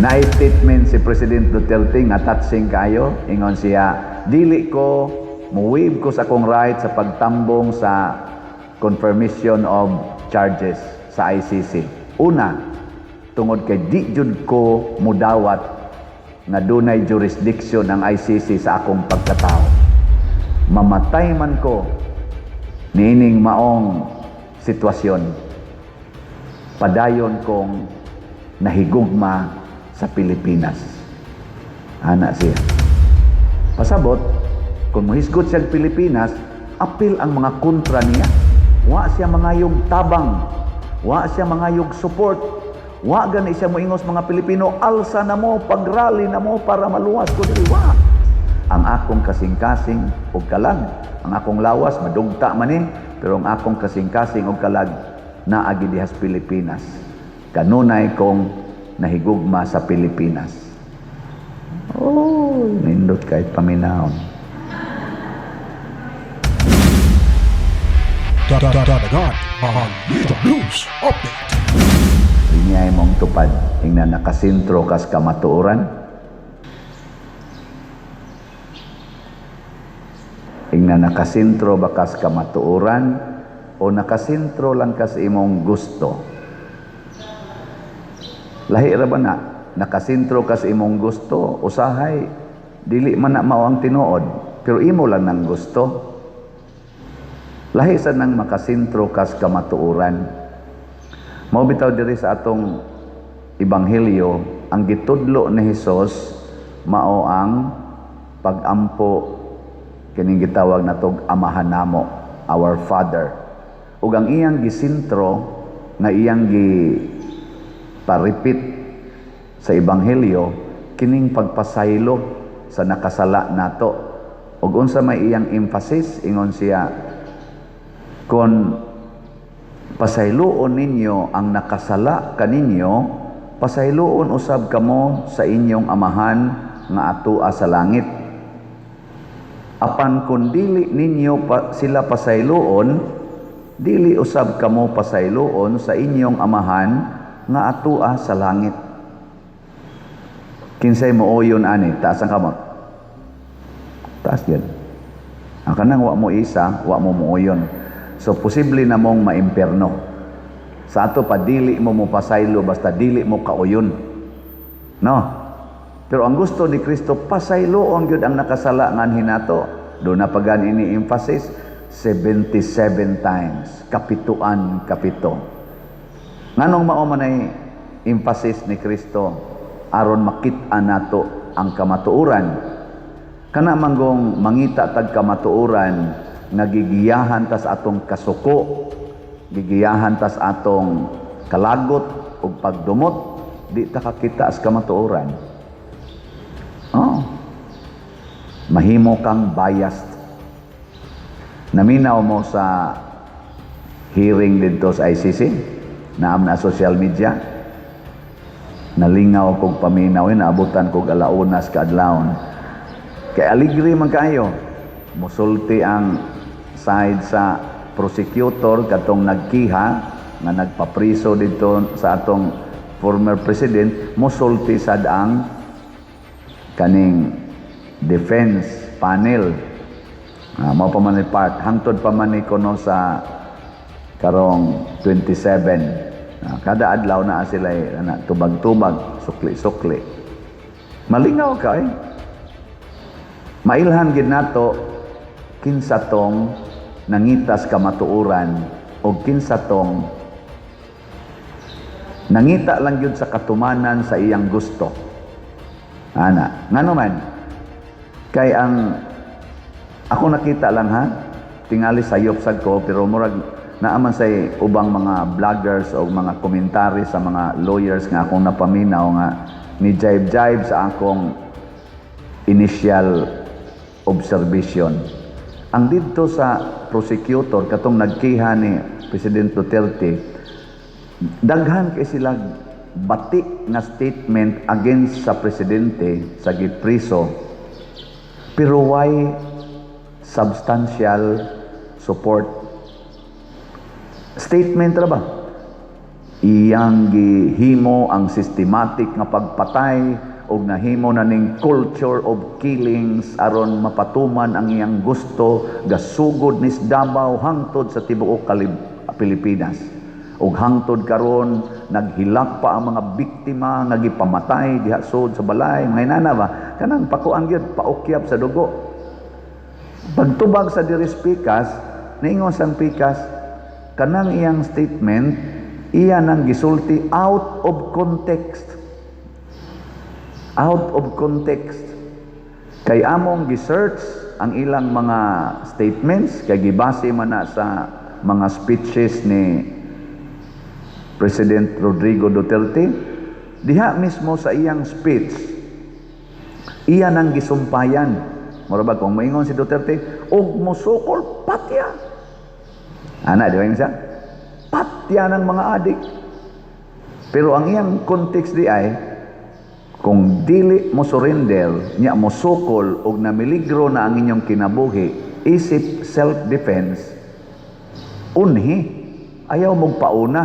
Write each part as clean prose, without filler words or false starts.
Na-statement si President Duterte nga touching kayo, ingon siya, dili ko muwib ko sa kong right sa pagtambong sa confirmation of charges sa ICC. Una, tungod kay di jud ko mudawat nga dunay jurisdiction ang ICC sa akong pagkatao. Mamatay man ko niining maong sitwasyon, padayon kong nahigugma sa Pilipinas. Ana siya. Pasabot, kung mahisgot siya sa Pilipinas, apil ang mga kontra niya. Wa siya mangayog tabang. Wa siya mangayog support. Wa gani siya moingos mga Pilipino, alsa na mo, pagrally na mo para maluwas ko dili. Wa. Ang akong kasing-kasing og kalag, ang akong lawas madugta man eh, pero ang akong kasing-kasing og kalag naagi dihas Pilipinas. Kanunay kong nahigugma sa Pilipinas. Oh, nindot kahit paminahon. Dadagan ang Mita News Update. Linyay mong tupad, ingna nakasintro kas kamatuoran. Ingna nakasintro bakas kamatuoran o nakasintro lang kas imong gusto. Lahi ra ba na nakasintro kas imong gusto, usahay dili man na mao ang tinuod, pero imo lang nang gusto. Lahi sa nang makasintro kas kamatuoran. Mao bitaw diri sa atong ebanghelyo, ang gitudlo ni Hesus mao ang pagampo kining gitawag natog amahan namo, our Father. Ug ang iyang gisintro nga iyang paripit sa ebanghelyo kining pagpasaylo sa nakasala nato. Ug unsa may iyang emphasis, ingon siya, kon pasayloon ninyo ang nakasala kaninyo, pasayloon usab kamo sa inyong amahan nga atua sa langit. Apan kun dili ninyo sila pasayloon, dili usab kamo pasayloon sa inyong amahan nga atua sa langit. Kinsay mooyon ani, taas ang kamot. Taas yan. Ang kanang wa mo isa, wa mo mooyon. So posible na mong maimperno. Sa ato pa dili mo pasaylo basta dili mo kauyon. No? Pero ang gusto ni Kristo, pasayloon gyud ang nakasala nganhin nato. Do na pagan ini emphasis 77 times, kapituan kapito. Nganong mao man ay emphasis ni Kristo aron makit-an nato ang kamatuoran. Kana manggong mangita tag kamatuoran nga gigiyahan tas atong kasuko, gigiyahan tas atong kalagot ug pagdumot, di ta kakita as kamatuoran. Oh. Mahimo kang biased. Naminaw mo sa hearing dito sa ICC, naam na social media, nalingaw kog paminaw, naabutan kog alaunas kaadlawon. Kay aligri man kayo, musulti ang side sa prosecutor katong nagkiha nga nagpapriso dito sa atong former president, musulti sad ang kaning defense panel. Mao pa man ni part, hangtod pa man ni kuno sa karong 27. Kada adlaw na sila tubag-tubag, sukli-sukli. Malingaw ka eh. Mailhan gid nato kinsa tong nangitas kamatuoran o kinsa tong nangita lang yun sa katumanan sa iyang gusto. Ana, ngano man kay ang ako nakita lang ha, tingali sayop sad ko, pero murag naaman say ubang mga vloggers o mga komentary sa mga lawyers nga akong napaminaw nga ni jibe sa akong initial observation. Ang dito sa prosecutor katong nagkiha ni President Duterte, daghan kay sila batik nga statement against sa presidente sa gipriso, pero why substantial support statement ra ba? iyang gihimo ang systematic nga pagpatay og nahimo na ning culture of killings aron mapatuman ang iyang gusto gasugod ni Davao hangtod sa tibuok Pilipinas. Ug hangtod karon naghilak pa ang mga biktima nga gipamatay diha sud sa balay, mga inana ba kanang pakuan gyud paukyab sa dugo. Pagtubag sa diri Pikas, niingon sang Pikas kanang iyang statement iya nang gisulti out of context. Out of context. Kay among gi-search ang ilang mga statements kay gibase man na sa mga speeches ni President Rodrigo Duterte. Diha mismo sa iyang speech, iya nang gisumpayan. Murabag kung maingon si Duterte, og musukol patya. Ana, di ba yun siya? Patya ng mga adik. Pero ang iyang context di ay, kung dili mo surrender, niya mo sukol og namiligro na ang inyong kinabuhi, isip self-defense, unhi, ayaw mong pauna.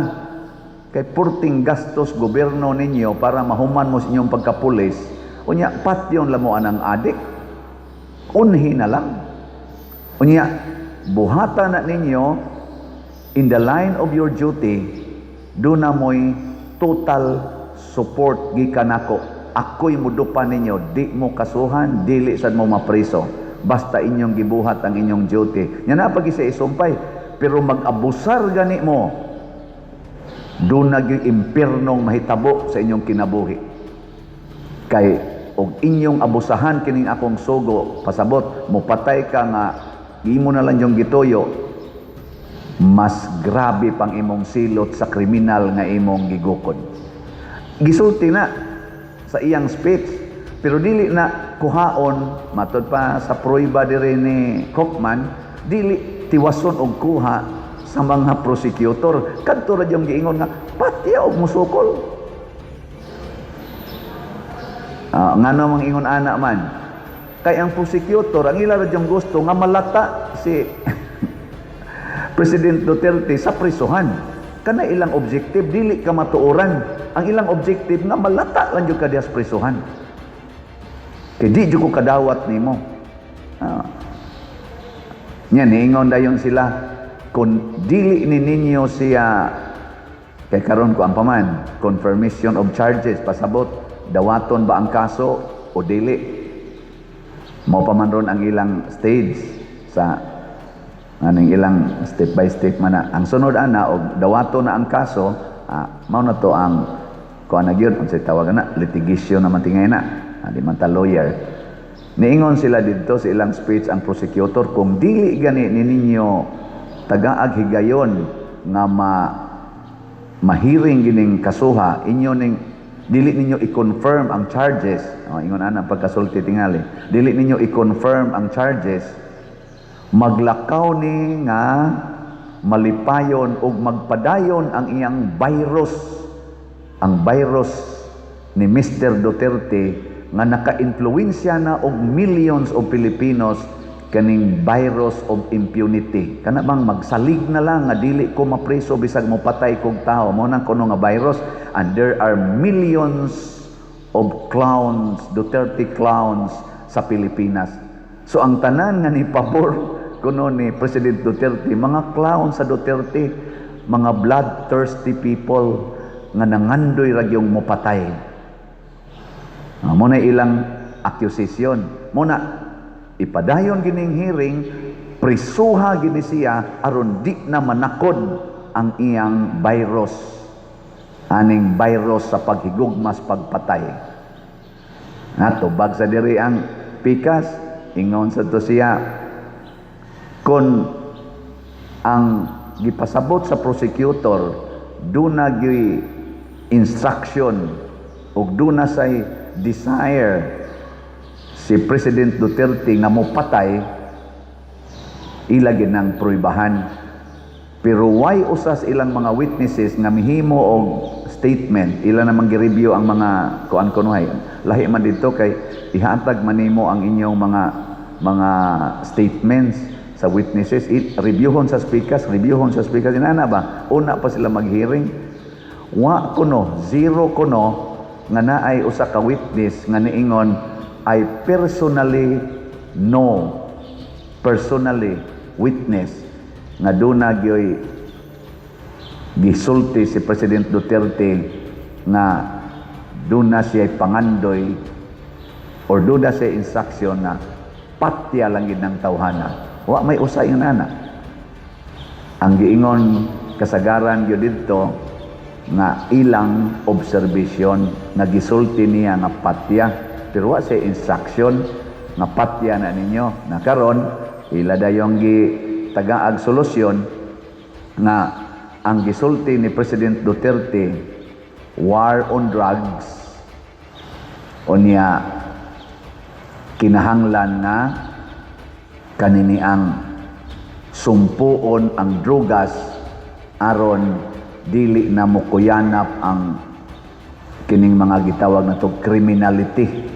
Kay purting gastos gobyerno ninyo para mahuman mo sa inyong pagkapulis, unya patyon lamuan ang adik, unhi na lang. Unya, buhata na ninyo, in the line of your duty, doon na mo'y total support gikan ako. Ako'y mudupan ninyo, di mo kasuhan, dili sad mo mapriso. Basta inyong gibuhat ang inyong duty. Yan na pag isa isumpay. Pero mag-abusar gani mo, doon nag-impernong mahitabo sa inyong kinabuhi. Kay, og inyong abusahan kining akong sugo, pasabot, mupatay ka nga, imo na lang yung gituyo, mas grabe pang imong silot sa kriminal nga imong gigukod. Gisulti na sa iyang speech, pero dili na kuhaon, matod pa sa pruiba diri ni Kochman, dili tiwason og kuha sa mga prosecutor. Kadto ra yung giingon nga, patya og musukol. Nga namang ingon ana man, kay ang prosecutor, ang ila ra yung gusto nga malata si President Duterte sa prisuhan. Kana ilang objective, dili ka matuoran. Ang ilang objective nga malata lang yung kadiyas prisuhan. Kaya di ko kadawat nimo. Yan, niingon dayon sila, kung dili ni ninyo siya, kay karon ko ang paman, confirmation of charges, pasabot, dawaton ba ang kaso o dili? Mao pa man ron ang ilang stage sa aning ilang step by step man na. Ang sunod ana og dawato na ang kaso, mao na to ang kuan na gyud unsay tawag na litigation naman tingay na. Di man ta lawyer. Niingon sila didto sa ilang speech ang prosecutor, kung dili gani ninyo tagaag higayon nga mahiring gining kasuha, inyo ning dili ninyo i-confirm ang charges. Ingon ana pagkasulti tingali. Dili ninyo i-confirm ang charges, maglakaw ni nga malipayon ug magpadayon ang iyang virus, ang virus ni Mr. Duterte nga naka-influensya na og millions of Filipinos kaning virus of impunity. Kana bang magsalig na lang nga dili ko mapreso bisag mo patay kog tao, mo nang kuno nga virus. And there are millions of clowns, Duterte clowns sa Pilipinas. So ang tanan nga ni pabor kuno ni President Duterte, mga clown sa Duterte, mga bloodthirsty people nga nangandoy ra gyung mopatay. Mo na ilang accusation. Mo na ipadayon gining hearing, prisuha gini siya aron di na manakod ang iyang virus. Aning virus sa paghigugmas pagpatay. Natubag sa diri ang Pikas, ingon sa to siya, kon ang gipasabot sa prosecutor duna gi instruction ug duna say desire si President Duterte nga mopatay, ila ginang pruibahan. Pero why usas ilang mga witnesses nga mihimo og statement, ila namang gi-review ang mga kuan kunuhay. Lahi man dito kay ihatag manimo ang inyong mga statements sa witnesses, reviewhon sa speakers, inana ba? Una pa sila mag-hearing. Wa kuno, zero kuno nga naay usa ka witness nga niingon I personally witness nga duna gyoy gisulti si President Duterte nga duna siya pangandoy or duna siya instruction na patya lang gid ng tawhana. Wa may usay nga nana. Ang giingon kasagaran gyud didto nga ilang observation nga gisulti niya nga patya, pero wa siya instruction nga patya na ninyo. Na karon ila dayong tagaag solusyon nga ang gisulti ni President Duterte war on drugs o niya kinahanglan na kanini ang sumpuon ang drugas aron dili na mukuyanap ang kining mga gitawag na to criminality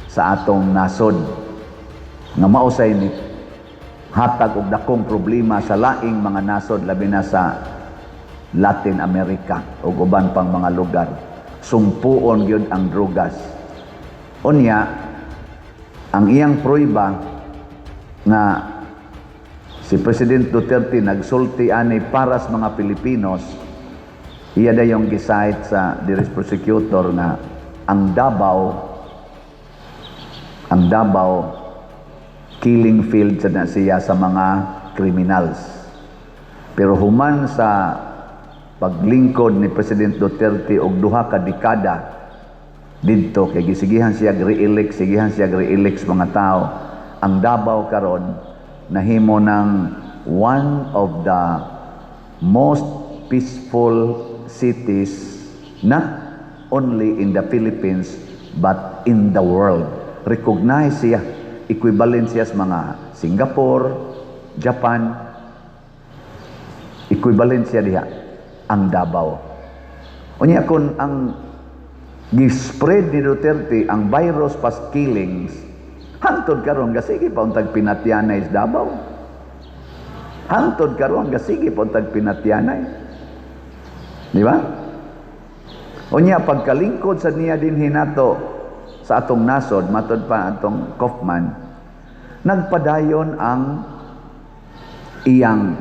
sa atong nasod nga mausay ni hatag og dakong problema sa laing mga nasod labi na sa Latin America ug uban pang mga lugar. Sumpuon gyud ang drugas. Unya ang iyang prueba nga si President Duterte nagsulti ani para sa mga Pilipinos, iya dayong gisite sa Diris Prosecutor na ang Davao killing field na siya sa mga criminals. Pero human sa paglingkod ni President Duterte og duha ka dekada didto kay gisigihan siya re-elect sa mga tao, ang Davao karon nahimo ng one of the most peaceful cities not only in the Philippines but in the world. Recognize siya, equivalent siya sa mga Singapore, Japan, equivalent siya diha ang Davao. Unya kun ang gi-spread ni Duterte ang virus pas killings, hangtod karon gasige pa untag pinatyanay sa Davao. Hangtod karon gasige pa untag pinatyanay. Di ba? Unya pagkalingkod sa niya din hinato sa atong nasod, matod pa atong Kaufman, nagpadayon ang iyang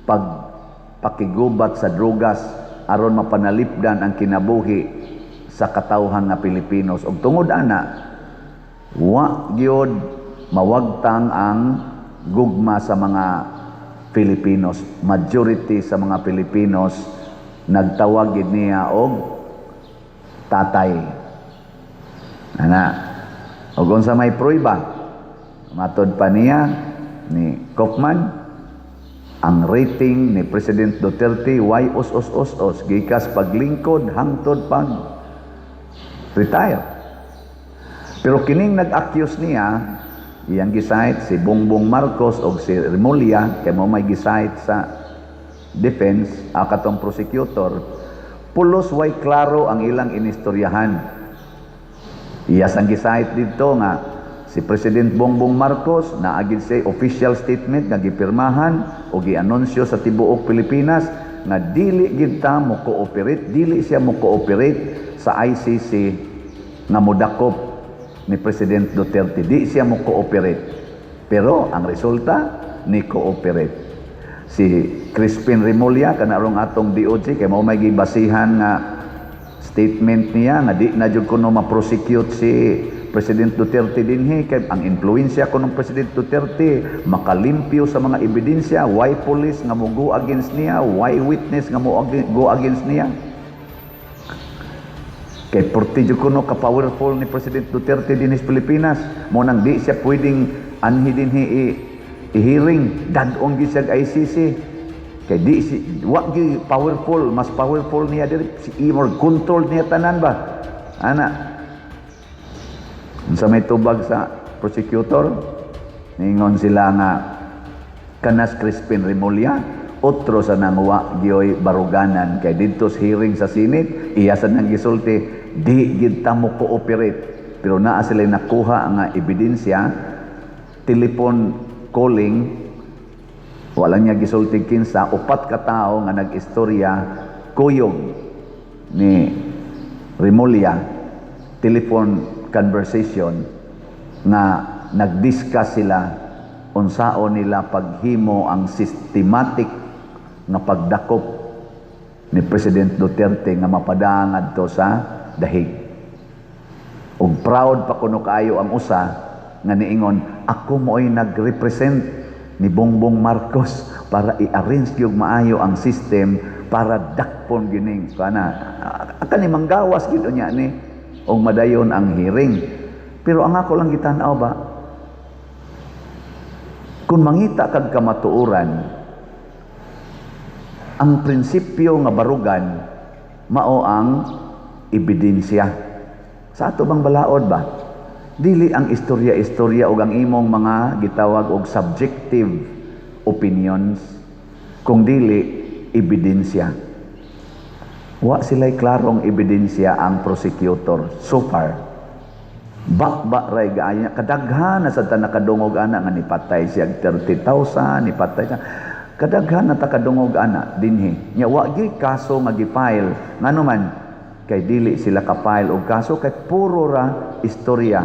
pagpakigubat sa drugas aron mapanalipdan ang kinabuhi sa katawhan nga Pilipinos. Ug tungod ana, wa gyud mawagtang ang gugma sa mga Pilipinos. Majority sa mga Pilipinos nagtawag gid niya og tatay. Ana, ug unsa may prueba? Matod pa niya ni Kaufman, ang rating ni President Duterte way us gikas paglingkod hangtod pag retire. Pero kining nag-accuse niya, iyang gisite si Bongbong Marcos o si Remulla, kay mo may gisite sa defense, katong prosecutor, pulos way klaro ang ilang inistoryahan. Iyas ang gisite dito nga si President Bongbong Marcos naagid say official statement nga gipirmahan o gianunsyo sa tibuok Pilipinas nga dili gid ta mo cooperate, dili siya mo cooperate sa ICC nga modakop ni President Duterte. Di siya mo cooperate. Pero ang resulta ni cooperate. Si Crispin Remulla kanarong atong DOJ kay mao may gibasihan nga statement niya nga di na jud kuno ma-prosecute si President Duterte dinhi kay ang influensya kuno President Duterte makalimpyo sa mga ebidensya, why police nga mo go against niya, why witness nga mo go against niya. Kay porti jud kuno ka powerful ni President Duterte dinhi sa Pilipinas, mo nang di siya pwedeng anhi dinhi i-hearing dadong gi siya ICC. Kay di si wa gi powerful, mas powerful niya diri si more control niya tanan ba ana. Sa may tubag sa prosecutor ningon sila nga kanas Crispin Remulla otro sa nangwa gioy baruganan kay didto sa hearing sa Senate iyasan nang gisulti di gid ta mo cooperate, pero naa sila nakuha nga ebidensya telephone calling. Wala niya gisulti kinsa, upat ka tao nga nag-istorya kuyog ni Remulla, telephone conversation, nga nag-discuss sila unsaon nila paghimo ang systematic nga pagdakop ni President Duterte nga mapadangad to sa dahig. Ug proud pa kuno kaayo ang usa nga niingon, ako mo'y nag-represent ni Bongbong Marcos para i-arrange yung maayo ang system para dakpon gining kani manggawas gid unya ni og madayon ang hearing. Pero ang ako lang gitan-aw ba, kung mangita kag kamatuoran, ang prinsipyo nga barugan mao ang ebidensya. Sa ato bang balaod ba? Dili ang istorya-istorya o ang imong mga gitawag og subjective opinions, kung dili ebidensya. Wa sila'y klarong ebidensya ang prosecutor so far. Ba ray gaaya kadaghan na sa nakadungog ana nga nipatay siya 30,000, nipatay siya. Kadaghan na takadungog ana dinhi. Nya wa gyud kaso nga gifile ngano man kay dili sila ka-file og kaso kay puro ra istorya.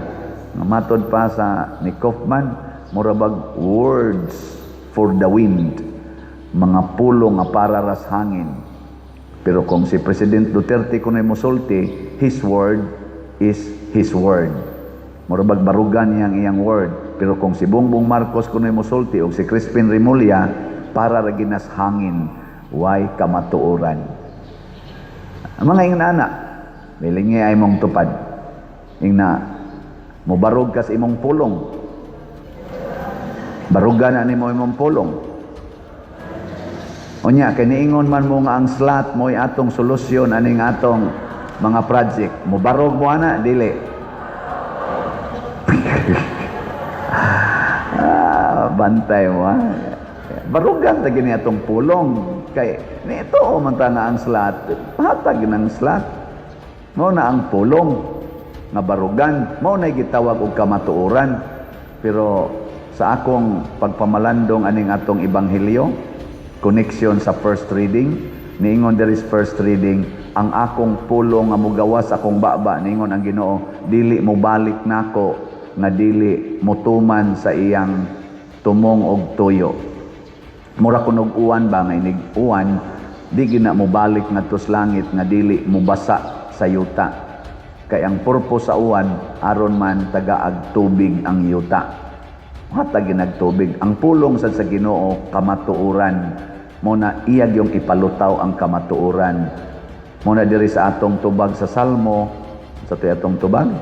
Nga matod pa sa ni Kaufman, murabag words for the wind, mga pulong nga para ras hangin. Pero kung si President Duterte kuno'y musulti, his word is his word. Murabag barugan niyang iyang word. Pero kung si Bongbong Marcos kuno'y musulti o si Crispin Remulla, para ra ginas hangin, way kamatuoran. Ang mga ingnana, bilingi ay mong tupad. Ingna, mubarog ka sa imong pulong. Barugan na ni mo imong pulong. Unya, kaniingon man mo nga ang slot mo'y atong solusyon, aning atong mga project. Mubarog mo ana, dili. Bantay mo ha. Barugan ta gini atong pulong. Kay, nito man ta nga ang slot. Pahatag ng slot. Mo na ang pulong nga barugan. Mo na gitawag og kamatuoran. Pero sa akong pagpamalandong aning atong ebanghelyo, connection sa first reading, niingon there is first reading, ang akong pulong nga mugawas akong baba, niingon ang Ginoo, dili mo balik nako nga dili motuman sa iyang tumong og tuyo. Mura kunog uwan ba nga inig uwan, di gina mo balik ngadto sa langit nga dili mo basa sa yuta. Kay ang purpose sa uwan aron man tagaag tubig ang yuta. Hatag ginagtubig. Ang pulong sa Ginoo kamatuoran. Muna iyag yung ipalutaw ang kamatuoran. Muna diri sa atong tubag sa Salmo, sa atong tubag,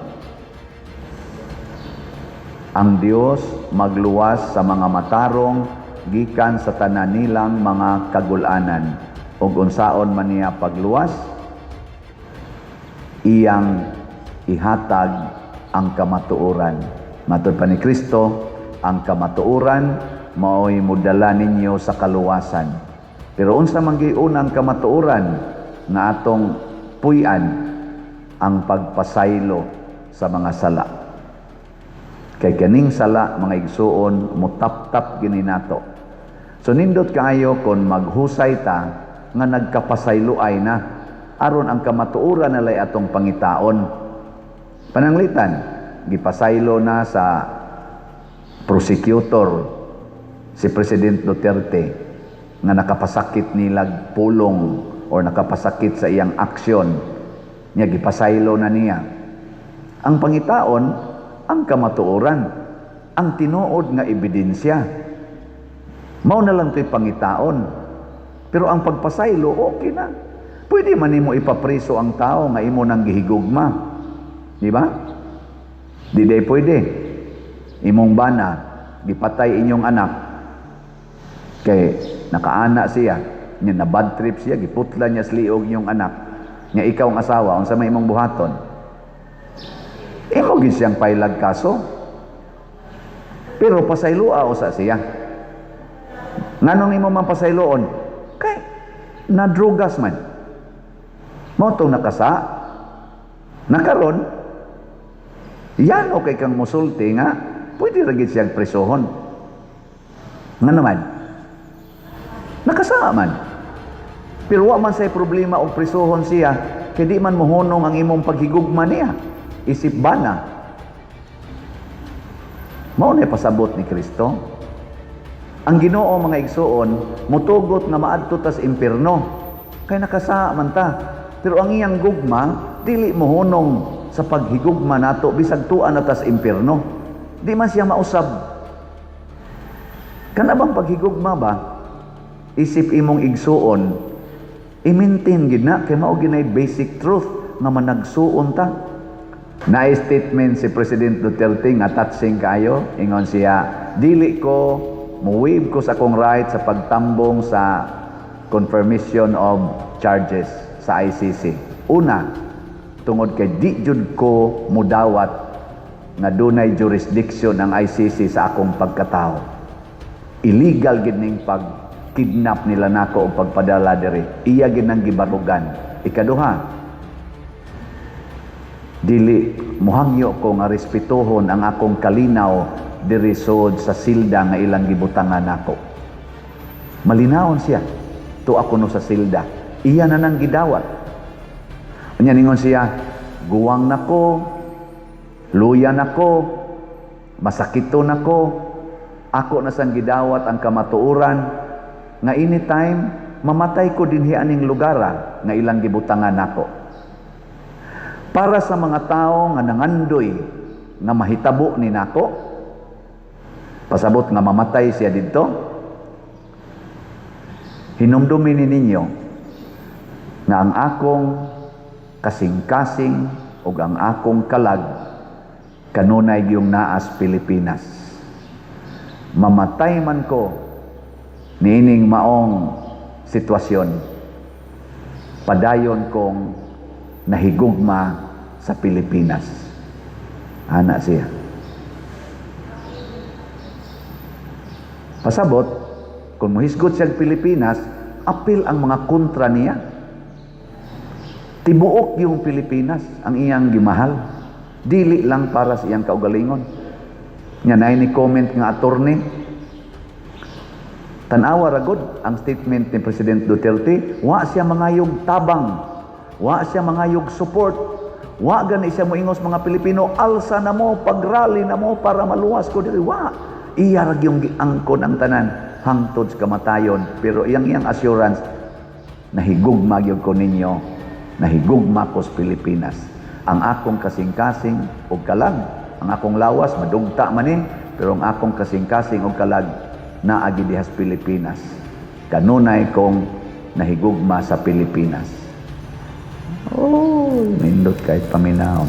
ang Dios magluwas sa mga matarong gikan sa tanan nilang mga kagulanan. Ug unsaon man niya pagluwas, iyang ihatag ang kamatuoran. Matod pa ni Kristo, ang kamatuoran mao'y mudala ninyo sa kaluwasan. Pero unsa man giunang kamatuoran nga atong puy-an, ang pagpasaylo sa mga sala. Kay kaning sala, mga igsuon, mutap-tap gini nato. So nindot kaayo kung maghusay ta nga nagkapasayloay na aron ang kamatuoran nalay atong pangitaon. Pananglitan, gipasaylo na sa prosecutor si President Duterte nga nakapasakit nilag pulong o nakapasakit sa iyang aksyon niya, gipasaylo na niya. Ang pangitaon, ang kamatuoran, ang tinuod nga ebidensya. Mao na lang to'y pangitaon. Pero ang pagpasaylo, okay na. Pwede man nimo ipapriso ang tao nga imo nang gihigugma. Di ba? Di day pwede. Imong bana, gipatay inyong anak. Kay nakaana siya, niya na bad trip siya, giputla niya sliog inyong anak. Nga ikaw ang asawa, unsa may imong buhaton? Imo gid siyang pailag kaso. Pero pasaylua usa siya. Nganong imo man pasayloon? Kay nadrugas man. Mao tong nakasa. Nakaron, yan okay kang musulti nga, pwede ra gid siyang presohon. Nga naman, nakasama man. Pero wa man say problema og presohon siya kay di man mohunong ang imong paghigugma niya. Isip bana. Mao na pasabot ni Kristo. Ang Ginoo mga igsuon, mutugot nga maadto tas impierno. Kay nakasaa man ta. Pero ang iyang gugma, dili mohunong sa paghigugma nato bisag tuan na tas impierno. Di man siya mausab. Kana bang paghigugma ba? Isip imong igsuon, i-maintain gid na kay mao ginay basic truth nga managsuon ta. Na statement si President Duterte nga touching kayo, ingon siya, dili ko muwib ko sa akong right sa pagtambong sa confirmation of charges sa ICC. Una, tungod kay di jud ko mudawat nga dunay jurisdiction ang ICC sa akong pagkatao. Illegal gid ning pag-kidnap nila nako o pagpadala diri. Iya gid nang gibarugan. Ikaduha, dili muhangyo ko nga respetuhon ang akong kalinaw diri sud sa silda nga ilang gibutangan nako. Malinawon siya. To ako no sa silda. Iya na nang gidawat. Unya ningon siya, guwang nako, luya nako, masakito nako, ako na sang gidawat ang kamatuoran nga anytime mamatay ko dinhi aning lugara nga ilang gibutangan nako. Para sa mga tao nga nangandoy nga mahitabo ni nako, pasabot nga mamatay siya didto, hinumdumin ninyo nga ang akong kasing-kasing o ang akong kalag kanunay giyong naas Pilipinas. Mamatay man ko niining maong sitwasyon, padayon kong nahigugma sa Pilipinas. Ana siya. Pasabot, kung muhisgot siya Pilipinas, apil ang mga kontra niya. Tibuok yung Pilipinas ang iyang gimahal. Dili lang para sa iyang kaugalingon. Nya na ni comment nga attorney. Tanawa ragod ang statement ni President Duterte, wa siya mangayog tabang, wa siya mangayog support, wa gani siya moingos mga Pilipino, alsa na mo, pagrally na mo para maluwas ko diri. Wa. Iya rag yung giangkon ang tanan hangtod sa kamatayon. Pero iyang assurance, nahigugma gyud ko ninyo, nahigugma ko sa Pilipinas. Ang akong kasing-kasing o kalag, ang akong lawas, madugta man pero ang akong kasing-kasing o kalag, naagi dihas Pilipinas. Kanunay kong nahigugma sa Pilipinas. Oh, nindot kahit paminaw.